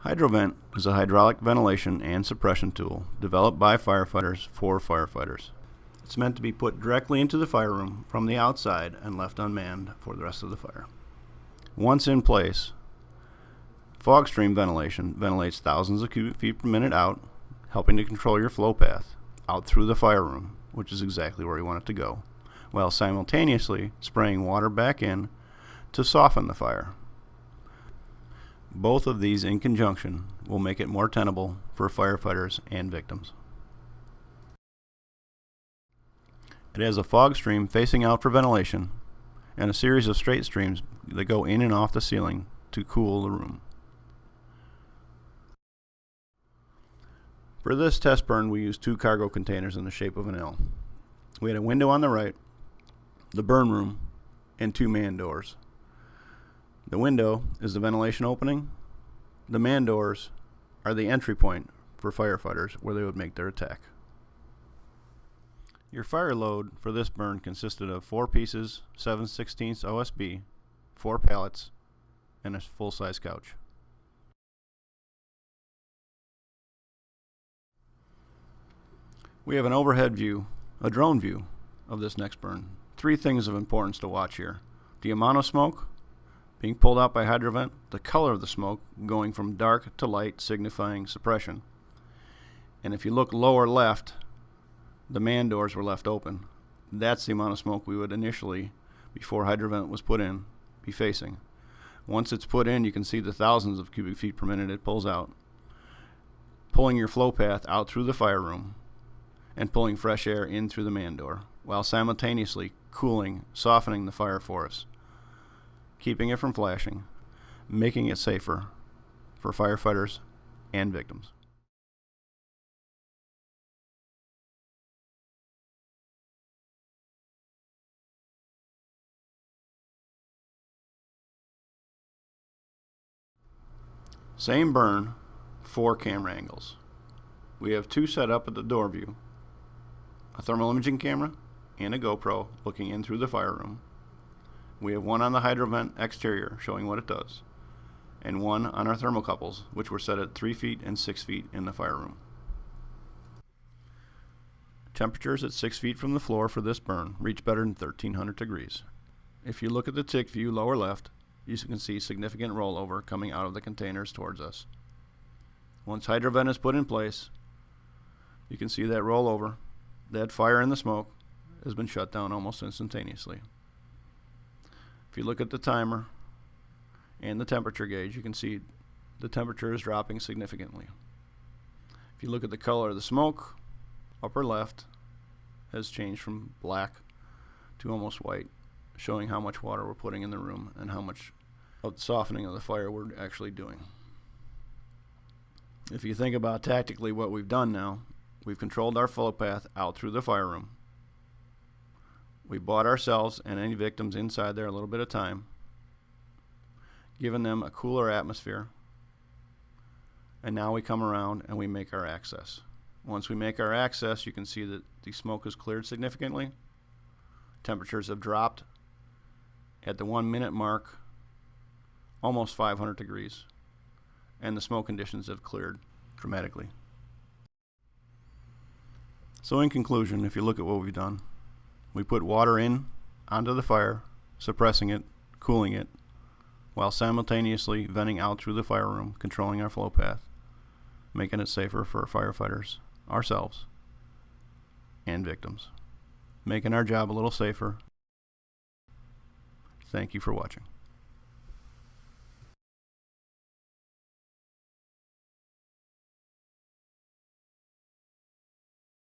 HydroVent is a hydraulic ventilation and suppression tool developed by firefighters for firefighters. It's meant to be put directly into the fire room from the outside and left unmanned for the rest of the fire. Once in place, fog stream ventilation ventilates thousands of cubic feet per minute out, helping to control your flow path out through the fire room, which is exactly where you want it to go, while simultaneously spraying water back in to soften the fire. Both of these in conjunction will make it more tenable for firefighters and victims. It has a fog stream facing out for ventilation and a series of straight streams that go in and off the ceiling to cool the room. For this test burn, we used 2 cargo containers in the shape of an L. We had a window on the right, the burn room, and 2 man doors. The window is the ventilation opening. The man doors are the entry point for firefighters where they would make their attack. Your fire load for this burn consisted of 4 pieces, 7/16 OSB, 4 pallets, and a full-size couch. We have an overhead view, a drone view, of this next burn. 3 things of importance to watch here: the amount of smoke being pulled out by HydroVent, the color of the smoke going from dark to light, signifying suppression. And if you look lower left, the man doors were left open. That's the amount of smoke we would initially, before HydroVent was put in, be facing. Once it's put in, you can see the thousands of cubic feet per minute it pulls out, pulling your flow path out through the fire room and pulling fresh air in through the man door, while simultaneously cooling, softening the fire for us, keeping it from flashing, making it safer for firefighters and victims. Same burn, 4 camera angles. We have 2 set up at the door view, a thermal imaging camera and a GoPro looking in through the fire room. We have 1 on the HydroVent exterior showing what it does, and 1 on our thermocouples, which were set at 3 feet and 6 feet in the fire room. Temperatures at 6 feet from the floor for this burn reach better than 1300 degrees. If you look at the tick view lower left, you can see significant rollover coming out of the containers towards us. Once HydroVent is put in place, you can see that rollover. That fire in the smoke has been shut down almost instantaneously. If you look at the timer and the temperature gauge, you can see the temperature is dropping significantly. If you look at the color of the smoke, upper left has changed from black to almost white, showing how much water we're putting in the room and how much of the softening of the fire we're actually doing. If you think about tactically what we've done now, we've controlled our flow path out through the fire room. We bought ourselves and any victims inside there a little bit of time, given them a cooler atmosphere, and now we come around and we make our access. Once we make our access, you can see that the smoke has cleared significantly. Temperatures have dropped at the 1 minute mark almost 500 degrees, and the smoke conditions have cleared dramatically. So in conclusion, if you look at what we've done, we put water in onto the fire, suppressing it, cooling it, while simultaneously venting out through the fire room, controlling our flow path, making it safer for firefighters, ourselves, and victims, making our job a little safer. Thank you for watching.